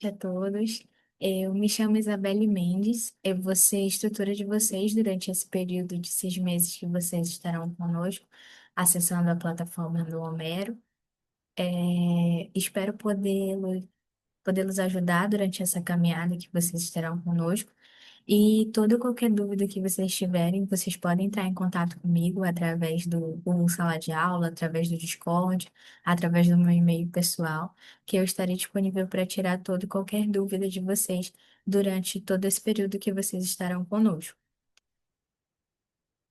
A todos. Eu me chamo Isabelle Mendes. Eu vou ser instrutora de vocês durante esse período de 6 meses que vocês estarão conosco, acessando a plataforma do Homero. Espero podê-los ajudar durante essa caminhada que vocês estarão conosco. E toda e qualquer dúvida que vocês tiverem, vocês podem entrar em contato comigo através do Google Sala de Aula, através do Discord, através do meu e-mail pessoal, que eu estarei disponível para tirar toda e qualquer dúvida de vocês durante todo esse período que vocês estarão conosco.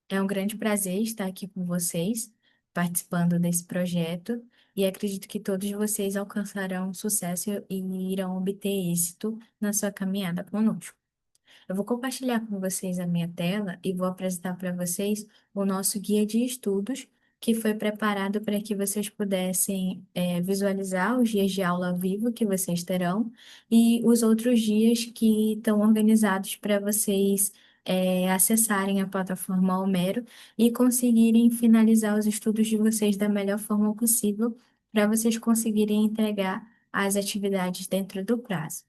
É um grande prazer estar aqui com vocês, participando desse projeto, e acredito que todos vocês alcançarão sucesso e irão obter êxito na sua caminhada conosco. Eu vou compartilhar com vocês a minha tela e vou apresentar para vocês o nosso guia de estudos, que foi preparado para que vocês pudessem visualizar os dias de aula ao vivo que vocês terão e os outros dias que estão organizados para vocês acessarem a plataforma Homero e conseguirem finalizar os estudos de vocês da melhor forma possível para vocês conseguirem entregar as atividades dentro do prazo.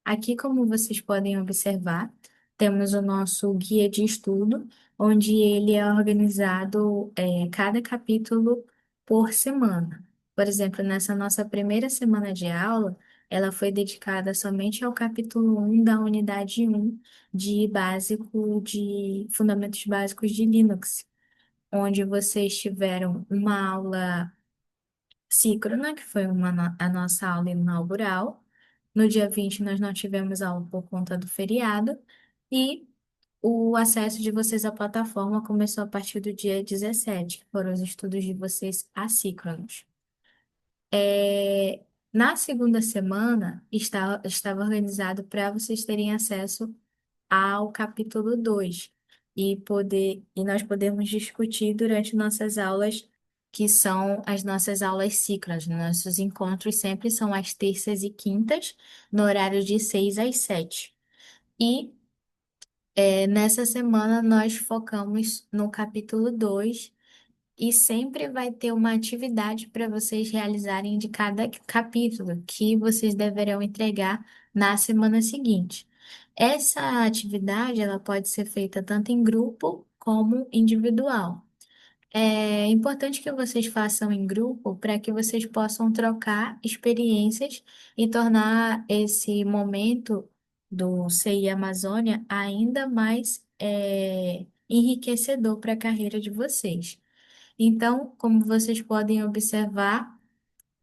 Aqui, como vocês podem observar, temos o nosso guia de estudo, onde ele é organizado, cada capítulo por semana. Por exemplo, nessa nossa primeira semana de aula, ela foi dedicada somente ao capítulo 1 da unidade 1 de Fundamentos Básicos de Linux, onde vocês tiveram uma aula síncrona, que foi a nossa aula inaugural. No dia 20 nós não tivemos aula por conta do feriado, e o acesso de vocês à plataforma começou a partir do dia 17, que foram os estudos de vocês assíncronos. Na segunda semana, estava organizado para vocês terem acesso ao capítulo 2 e nós podemos discutir durante nossas aulas, que são as nossas aulas ciclas. Nossos encontros sempre são às terças e quintas, no horário de 6 às 7. E nessa semana nós focamos no capítulo 2 e sempre vai ter uma atividade para vocês realizarem de cada capítulo que vocês deverão entregar na semana seguinte. Essa atividade ela pode ser feita tanto em grupo como individual. É importante que vocês façam em grupo para que vocês possam trocar experiências e tornar esse momento do CI Amazônia ainda mais enriquecedor para a carreira de vocês. Então, como vocês podem observar,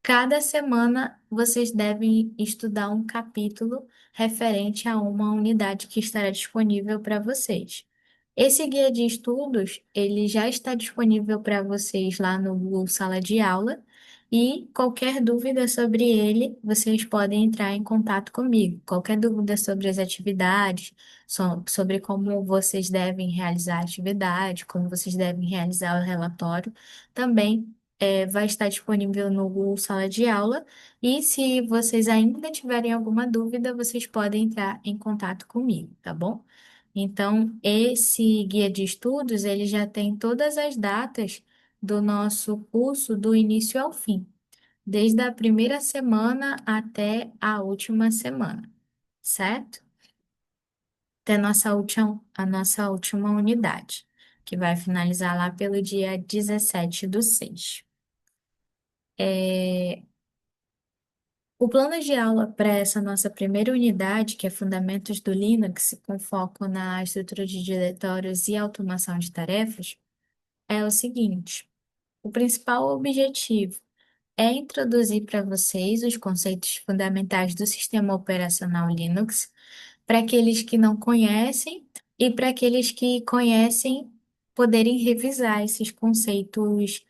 cada semana vocês devem estudar um capítulo referente a uma unidade que estará disponível para vocês. Esse guia de estudos, ele já está disponível para vocês lá no Google Sala de Aula, e qualquer dúvida sobre ele, vocês podem entrar em contato comigo. Qualquer dúvida sobre as atividades, sobre como vocês devem realizar a atividade, como vocês devem realizar o relatório, também vai estar disponível no Google Sala de Aula. E se vocês ainda tiverem alguma dúvida, vocês podem entrar em contato comigo, tá bom? Então, esse guia de estudos, ele já tem todas as datas do nosso curso do início ao fim, desde a primeira semana até a última semana, certo? Até a nossa última unidade, que vai finalizar lá pelo dia 17/6. É, O plano de aula para essa nossa primeira unidade, que é Fundamentos do Linux, com foco na estrutura de diretórios e automação de tarefas, é o seguinte: o principal objetivo é introduzir para vocês os conceitos fundamentais do sistema operacional Linux, para aqueles que não conhecem e para aqueles que conhecem poderem revisar esses conceitos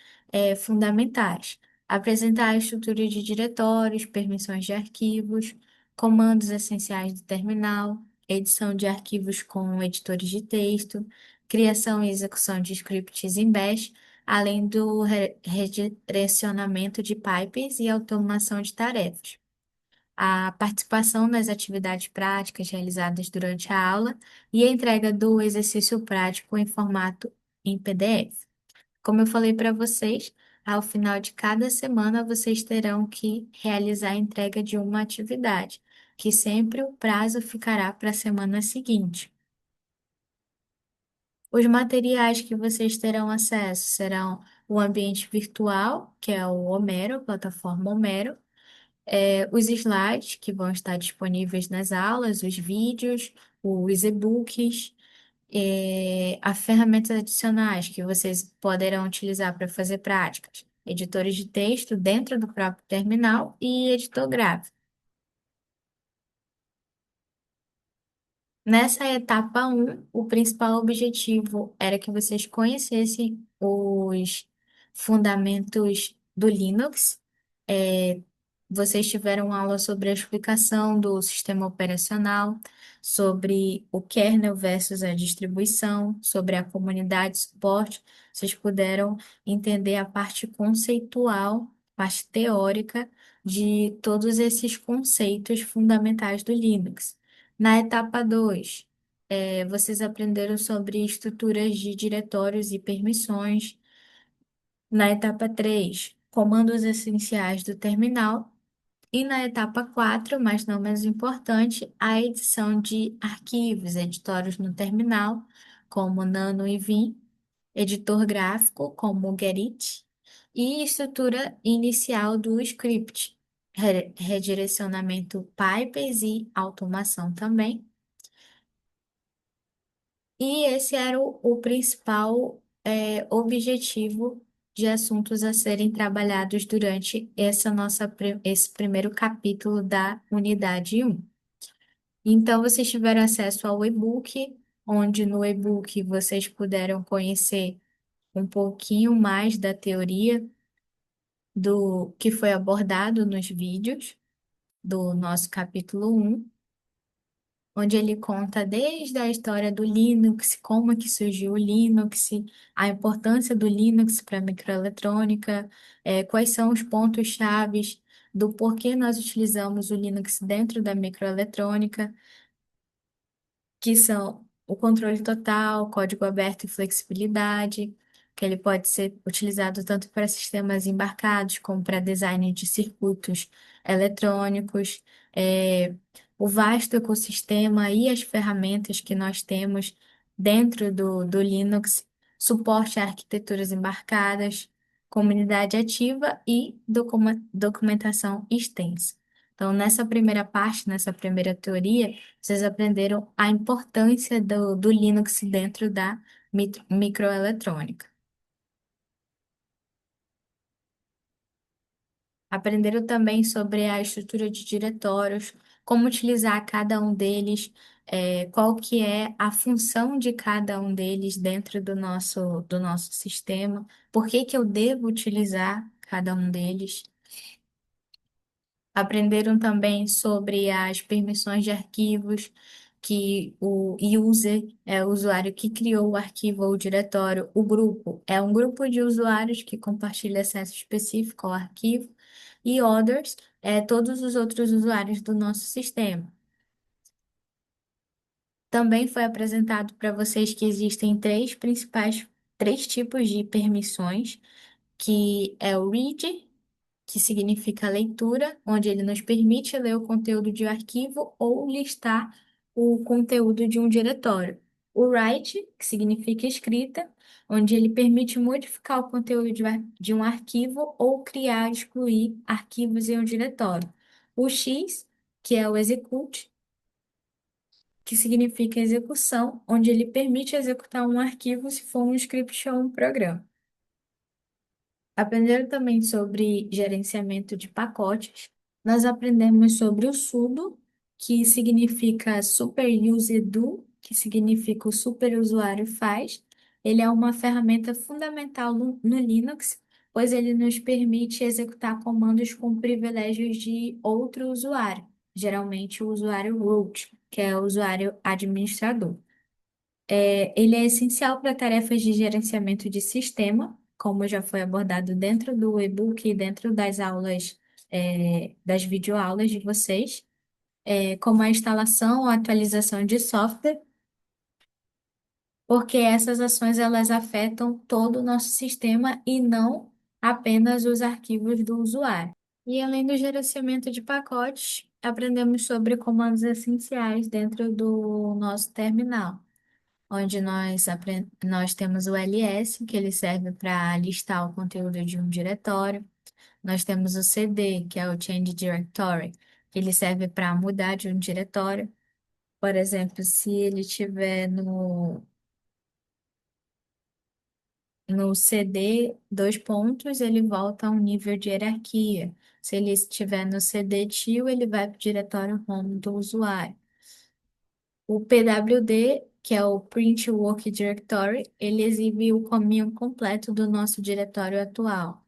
fundamentais. Apresentar a estrutura de diretórios, permissões de arquivos, comandos essenciais do terminal, edição de arquivos com editores de texto, criação e execução de scripts em Bash, além do redirecionamento de pipes e automação de tarefas. A participação nas atividades práticas realizadas durante a aula e a entrega do exercício prático em formato em PDF. Como eu falei para vocês, ao final de cada semana vocês terão que realizar a entrega de uma atividade, que sempre o prazo ficará para a semana seguinte. Os materiais que vocês terão acesso serão o ambiente virtual, que é o Homero, a plataforma Homero, os slides que vão estar disponíveis nas aulas, os vídeos, os e-books, as ferramentas adicionais que vocês poderão utilizar para fazer práticas, editores de texto dentro do próprio terminal e editor gráfico. Nessa etapa um, o principal objetivo era que vocês conhecessem os fundamentos do Linux. É, Vocês tiveram aula sobre a explicação do sistema operacional, sobre o kernel versus a distribuição, sobre a comunidade de suporte. Vocês puderam entender a parte conceitual, parte teórica de todos esses conceitos fundamentais do Linux. Na etapa 2, vocês aprenderam sobre estruturas de diretórios e permissões. Na etapa 3, comandos essenciais do terminal. E na etapa 4, mas não menos importante, a edição de arquivos, editórios no terminal, como Nano e Vim, editor gráfico, como o Gerrit, e estrutura inicial do script, redirecionamento pipes e automação também. E esse era o principal objetivo de assuntos a serem trabalhados durante esse primeiro capítulo da unidade 1. Então, vocês tiveram acesso ao e-book, onde no e-book vocês puderam conhecer um pouquinho mais da teoria do que foi abordado nos vídeos do nosso capítulo 1, onde ele conta desde a história do Linux, como que surgiu o Linux, a importância do Linux para a microeletrônica, quais são os pontos chaves do porquê nós utilizamos o Linux dentro da microeletrônica, que são o controle total, código aberto e flexibilidade, que ele pode ser utilizado tanto para sistemas embarcados como para design de circuitos eletrônicos, o vasto ecossistema e as ferramentas que nós temos dentro do Linux, suporte a arquiteturas embarcadas, comunidade ativa e documentação extensa. Então, nessa primeira parte, nessa primeira teoria, vocês aprenderam a importância do Linux dentro da microeletrônica. Aprenderam também sobre a estrutura de diretórios, como utilizar cada um deles, qual que é a função de cada um deles dentro do nosso sistema, por que que eu devo utilizar cada um deles. Aprenderam também sobre as permissões de arquivos, que o user é o usuário que criou o arquivo ou o diretório. O grupo é um grupo de usuários que compartilha acesso específico ao arquivo. E others é todos os outros usuários do nosso sistema. Também foi apresentado para vocês que existem três tipos de permissões, que é o read, que significa leitura, onde ele nos permite ler o conteúdo de um arquivo ou listar o conteúdo de um diretório. O write, que significa escrita, onde ele permite modificar o conteúdo de um arquivo ou criar, excluir arquivos em um diretório. O X, que é o execute, que significa execução, onde ele permite executar um arquivo se for um script ou um programa. Aprenderam também sobre gerenciamento de pacotes. Nós aprendemos sobre o sudo, que significa super user do, que significa o superusuário faz. Ele é uma ferramenta fundamental no Linux, pois ele nos permite executar comandos com privilégios de outro usuário, geralmente o usuário root, que é o usuário administrador. Ele é essencial para tarefas de gerenciamento de sistema, como já foi abordado dentro do e-book e dentro das aulas, das videoaulas de vocês, como a instalação ou atualização de software, porque essas ações elas afetam todo o nosso sistema e não apenas os arquivos do usuário. E além do gerenciamento de pacotes, aprendemos sobre comandos essenciais dentro do nosso terminal, onde nós temos o ls, que ele serve para listar o conteúdo de um diretório. Nós temos o cd, que é o Change Directory, que ele serve para mudar de um diretório. Por exemplo, se ele estiver no CD, dois pontos, ele volta a um nível de hierarquia. Se ele estiver no CD tio, ele vai para o diretório home do usuário. O PWD, que é o Print Work Directory, ele exibe o caminho completo do nosso diretório atual.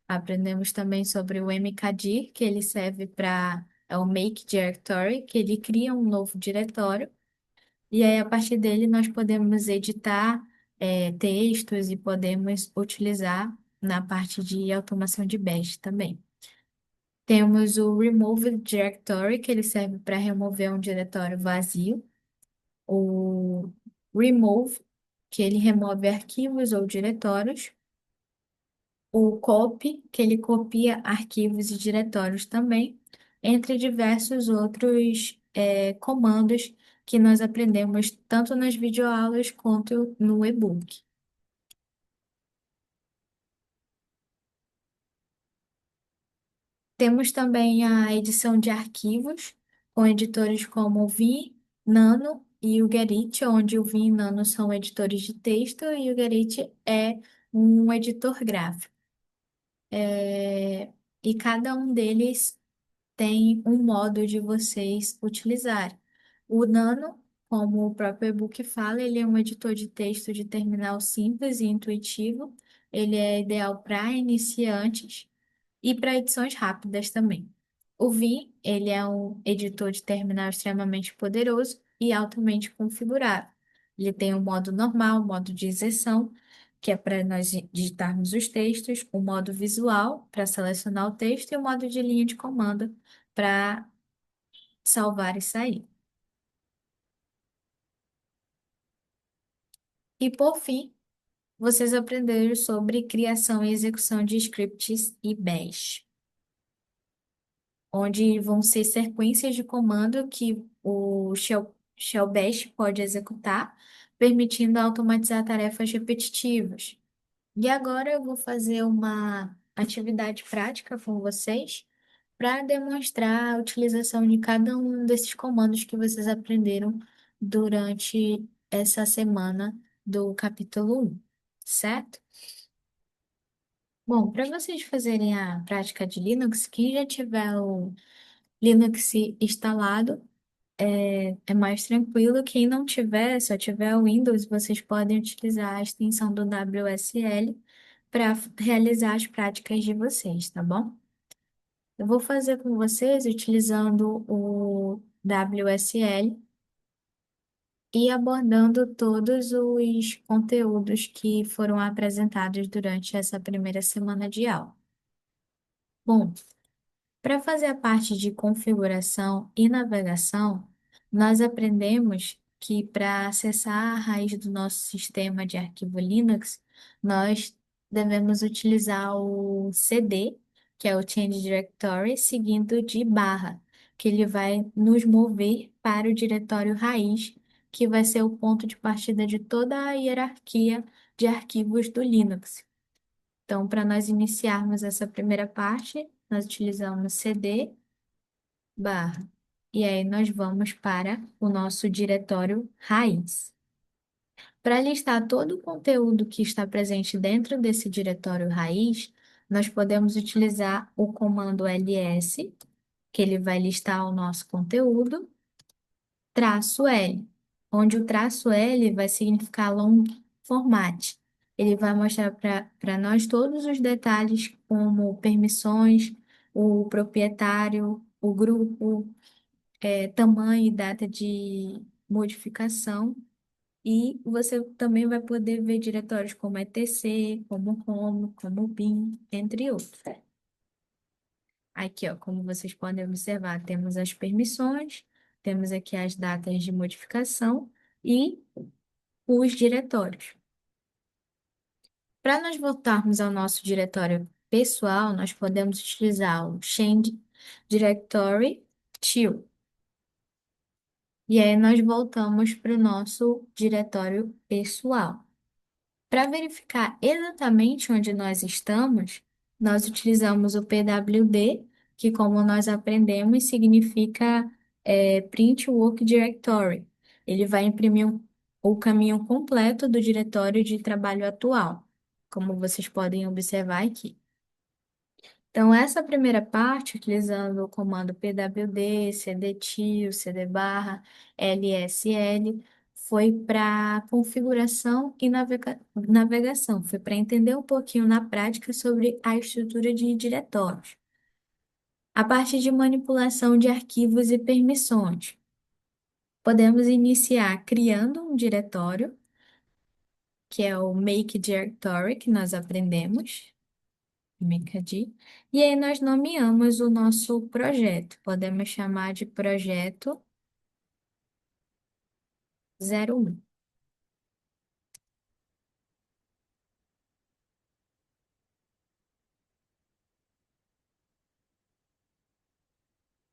Aprendemos também sobre o mkdir, que ele serve para é o Make Directory, que ele cria um novo diretório. E aí, a partir dele, nós podemos editar textos e podemos utilizar na parte de automação de bash também. Temos o Remove Directory, que ele serve para remover um diretório vazio. O Remove, que ele remove arquivos ou diretórios. O Copy, que ele copia arquivos e diretórios também, entre diversos outros comandos que nós aprendemos tanto nas videoaulas quanto no e-book. Temos também a edição de arquivos, com editores como o Vim, Nano e o Gerrit, onde o Vim e Nano são editores de texto e o Gerrit é um editor gráfico. E cada um deles tem um modo de vocês utilizarem. O Nano, como o próprio e-book fala, ele é um editor de texto de terminal simples e intuitivo. Ele é ideal para iniciantes e para edições rápidas também. O Vim, ele é um editor de terminal extremamente poderoso e altamente configurável. Ele tem o modo normal, o modo de inserção, que é para nós digitarmos os textos, o modo visual, para selecionar o texto, e o modo de linha de comando, para salvar e sair. E por fim, vocês aprenderam sobre criação e execução de scripts e bash, onde vão ser sequências de comando que o Shell Bash pode executar, permitindo automatizar tarefas repetitivas. E agora eu vou fazer uma atividade prática com vocês para demonstrar a utilização de cada um desses comandos que vocês aprenderam durante essa semana do capítulo 1, certo? Bom, para vocês fazerem a prática de Linux, quem já tiver o Linux instalado, é mais tranquilo. Quem não tiver, só tiver o Windows, vocês podem utilizar a extensão do WSL para realizar as práticas de vocês, tá bom? Eu vou fazer com vocês utilizando o WSL e abordando todos os conteúdos que foram apresentados durante essa primeira semana de aula. Bom, para fazer a parte de configuração e navegação, nós aprendemos que para acessar a raiz do nosso sistema de arquivo Linux, nós devemos utilizar o CD, que é o Change Directory, seguindo de barra, que ele vai nos mover para o diretório raiz, que vai ser o ponto de partida de toda a hierarquia de arquivos do Linux. Então, para nós iniciarmos essa primeira parte, nós utilizamos cd barra. E aí nós vamos para o nosso diretório raiz. Para listar todo o conteúdo que está presente dentro desse diretório raiz, nós podemos utilizar o comando ls, que ele vai listar o nosso conteúdo, traço L, onde o traço L vai significar long format. Ele vai mostrar para nós todos os detalhes, como permissões, o proprietário, o grupo, tamanho e data de modificação. E você também vai poder ver diretórios como etc, como home, como bin, entre outros. Aqui, ó, como vocês podem observar, temos as permissões, temos aqui as datas de modificação e os diretórios. Para nós voltarmos ao nosso diretório pessoal, nós podemos utilizar o Change Directory to. E aí nós voltamos para o nosso diretório pessoal. Para verificar exatamente onde nós estamos, nós utilizamos o PWD, que, como nós aprendemos, significa Print Work Directory. Ele vai imprimir o caminho completo do diretório de trabalho atual, como vocês podem observar aqui. Então, essa primeira parte, utilizando o comando pwd, cdtio, cd barra, lsl, foi para configuração e navegação, foi para entender um pouquinho na prática sobre a estrutura de diretórios. A parte de manipulação de arquivos e permissões. Podemos iniciar criando um diretório, que é o Make Directory, que nós aprendemos. Micad. E aí nós nomeamos o nosso projeto. Podemos chamar de projeto 01.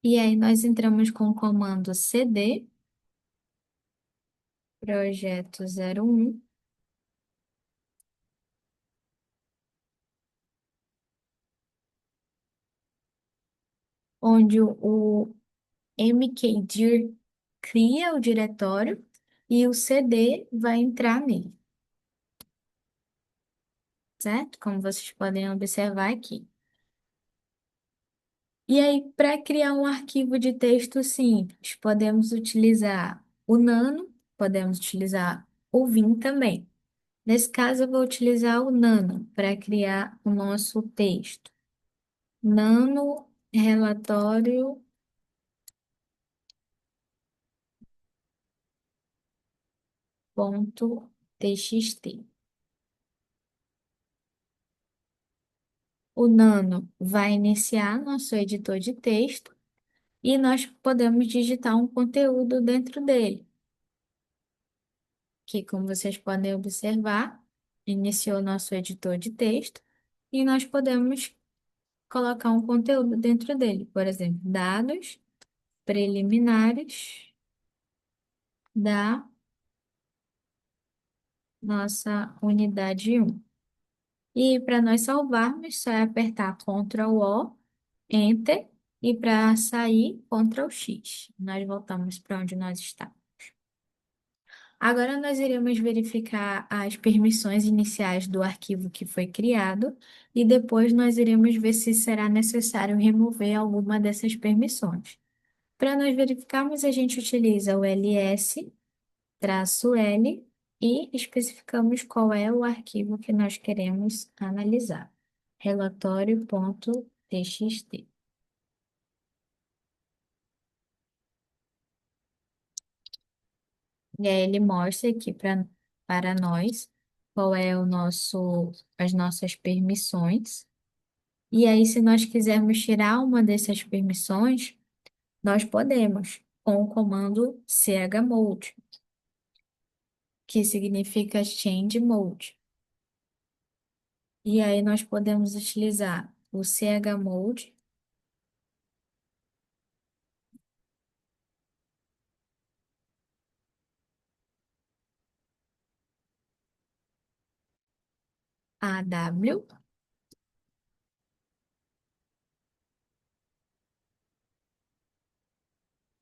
E aí nós entramos com o comando cd projeto 01, onde o mkdir cria o diretório e o cd vai entrar nele, certo? Como vocês podem observar aqui. E aí, para criar um arquivo de texto simples, podemos utilizar o Nano, podemos utilizar o Vim também. Nesse caso, eu vou utilizar o Nano para criar o nosso texto. Nano relatório ponto txt. O Nano vai iniciar nosso editor de texto e nós podemos digitar um conteúdo dentro dele, que, como vocês podem observar, iniciou nosso editor de texto e nós podemos colocar um conteúdo dentro dele, por exemplo, dados preliminares da nossa unidade 1. E para nós salvarmos, só é apertar Ctrl O, Enter, e para sair, Ctrl X. Nós voltamos para onde nós estávamos. Agora nós iremos verificar as permissões iniciais do arquivo que foi criado e depois nós iremos ver se será necessário remover alguma dessas permissões. Para nós verificarmos, a gente utiliza o ls-l e especificamos qual é o arquivo que nós queremos analisar. Relatório.txt. E aí ele mostra aqui para nós qual é as nossas permissões. E aí, se nós quisermos tirar uma dessas permissões, nós podemos com o comando chmod, que significa change mode. E aí nós podemos utilizar o chmod AW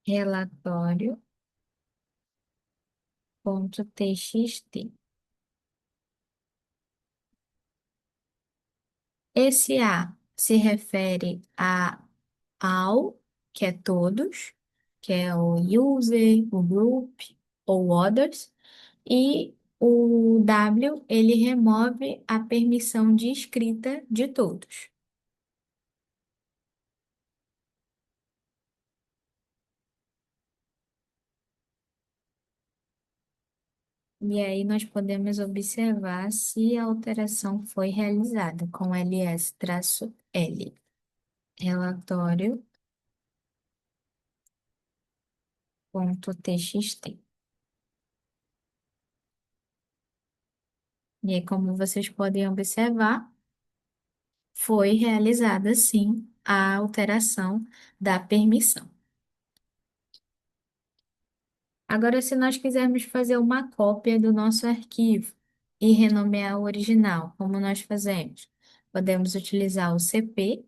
relatório.txt. Esse A se refere ao, que é todos, que é o user, o group ou others, e o W, ele remove a permissão de escrita de todos. E aí nós podemos observar se a alteração foi realizada com ls-l. Relatório.txt. E aí, como vocês podem observar, Foi realizada, sim, a alteração da permissão. Agora, se nós quisermos fazer uma cópia do nosso arquivo e renomear o original, como nós fazemos? Podemos utilizar o CP,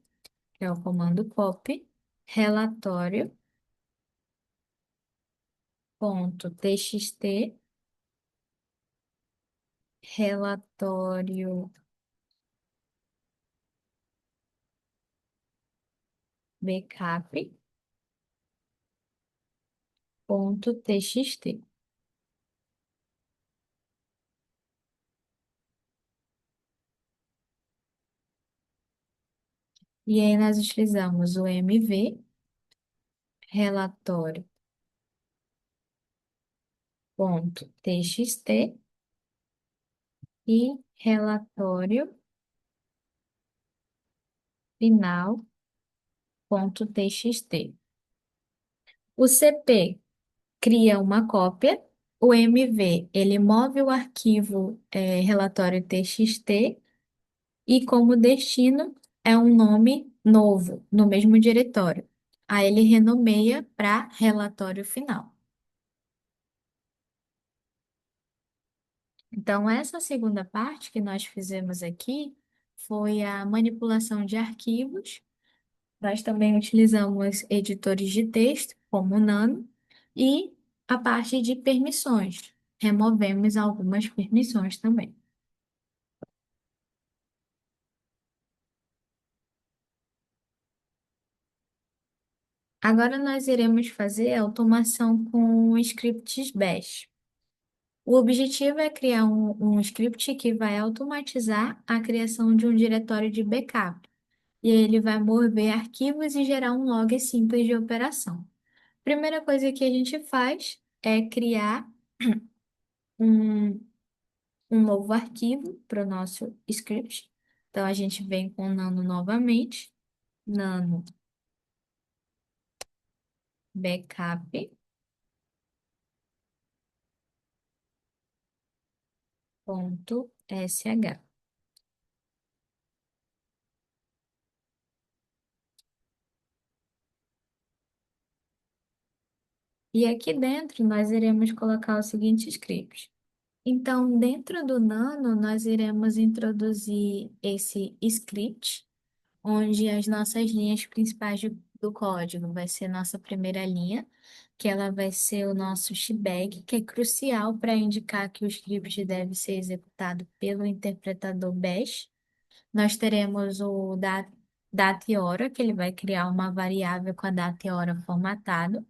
que é o comando copy, relatório.txt, relatório backup.txt. E aí nós utilizamos o MV, relatório.txt e relatório final.txt. O CP cria uma cópia, o MV ele move o arquivo relatório TXT e como destino é um nome novo no mesmo diretório. Aí ele renomeia para relatório final. Então, essa segunda parte que nós fizemos aqui foi a manipulação de arquivos. Nós também utilizamos editores de texto, como o Nano, e a parte de permissões. Removemos algumas permissões também. Agora nós iremos fazer a automação com scripts Bash. O objetivo é criar um script que vai automatizar a criação de um diretório de backup. E ele vai mover arquivos e gerar um log simples de operação. Primeira coisa que a gente faz é criar um, um novo arquivo para o nosso script. Então a gente vem com nano novamente, nano backup.sh. E aqui dentro nós iremos colocar o seguinte script. Então, dentro do Nano, nós iremos introduzir esse script, onde as nossas linhas principais do código vai ser nossa primeira linha, que ela vai ser o nosso shebag, que é crucial para indicar que o script deve ser executado pelo interpretador bash. Nós teremos o data e hora, que ele vai criar uma variável com a data e hora formatado.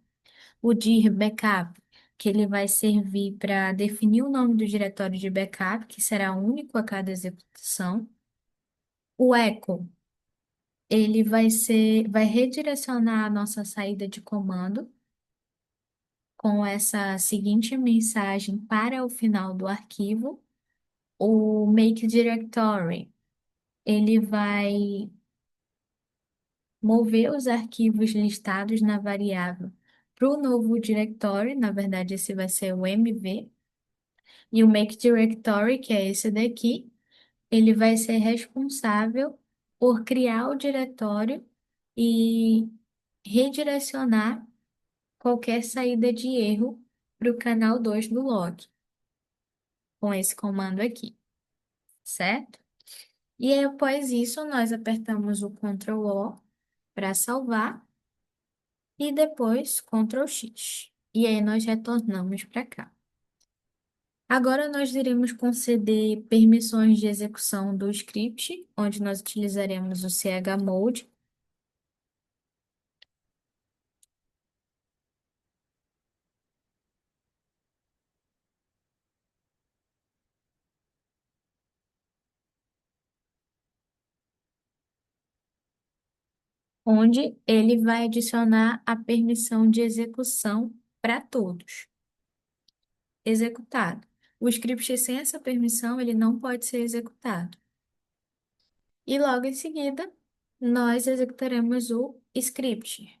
O dir backup, que ele vai servir para definir o nome do diretório de backup, que será único a cada execução. O echo, ele vai redirecionar a nossa saída de comando com essa seguinte mensagem para o final do arquivo. O make directory, ele vai mover os arquivos listados na variável para o novo diretório, na verdade esse vai ser o MV. E o Make Directory, que é esse daqui, ele vai ser responsável por criar o diretório e redirecionar qualquer saída de erro para o canal 2 do log, com esse comando aqui, certo? E aí, após isso, nós apertamos o Ctrl O para salvar e depois Ctrl X. E aí nós retornamos para cá. Agora nós iremos conceder permissões de execução do script, onde nós utilizaremos o chmod, onde ele vai adicionar a permissão de execução para todos. Executado. O script sem essa permissão, ele não pode ser executado. E logo em seguida, nós executaremos o script.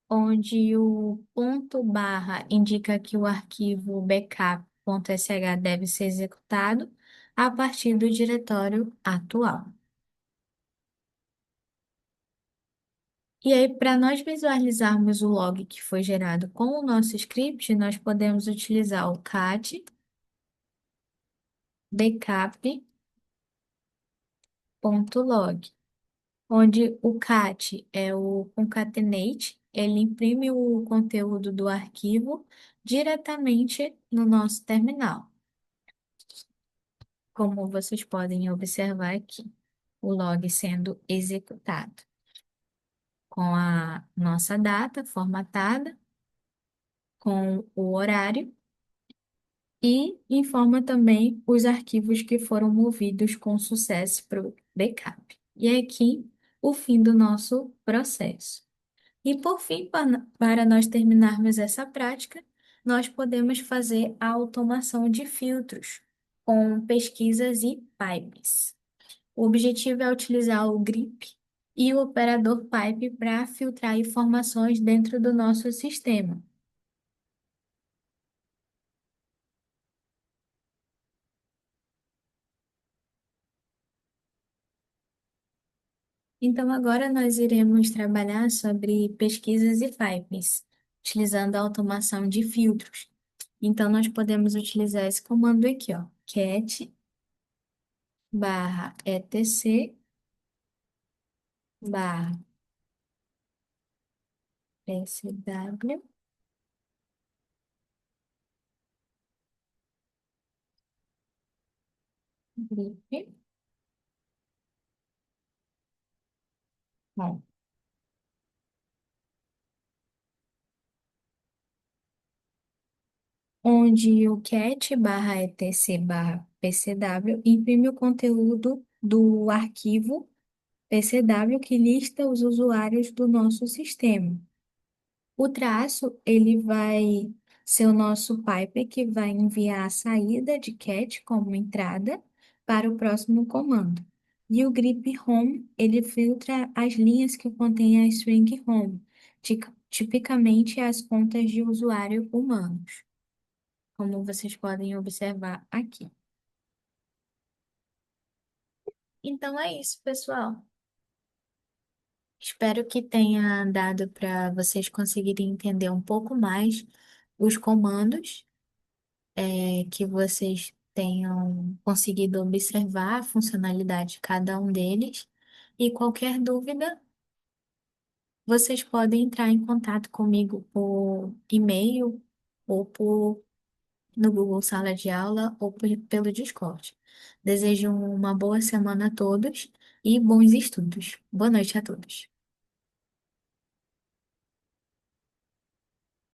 onde o ponto barra indica que o arquivo backup.sh deve ser executado a partir do diretório atual. E aí, para nós visualizarmos o log que foi gerado com o nosso script, nós podemos utilizar o cat backup.log, onde o cat é o concatenate, ele imprime o conteúdo do arquivo diretamente no nosso terminal, como vocês podem observar aqui, o log sendo executado com a nossa data formatada, com o horário e informa também os arquivos que foram movidos com sucesso para o backup. E aqui o fim do nosso processo. E por fim, para nós terminarmos essa prática, nós podemos fazer a automação de filtros com pesquisas e pipes. O objetivo é utilizar o grep e o operador pipe para filtrar informações dentro do nosso sistema. Então, agora nós iremos trabalhar sobre pesquisas e pipes, utilizando a automação de filtros. Então, nós podemos utilizar esse comando aqui, ó, cat barra etc barra sw grep, bom, onde o cat barra etc barra pcw imprime o conteúdo do arquivo pcw que lista os usuários do nosso sistema. O traço, ele vai ser o nosso pipe que vai enviar a saída de cat como entrada para o próximo comando. E o grep home, ele filtra as linhas que contêm a string home, tipicamente as contas de usuário humanos, como vocês podem observar aqui. Então é isso, pessoal. Espero que tenha dado para vocês conseguirem entender um pouco mais os comandos que vocês tenham conseguido observar a funcionalidade de cada um deles. E qualquer dúvida, vocês podem entrar em contato comigo por e-mail ou no Google Sala de Aula ou pelo Discord. Desejo uma boa semana a todos e bons estudos. Boa noite a todos.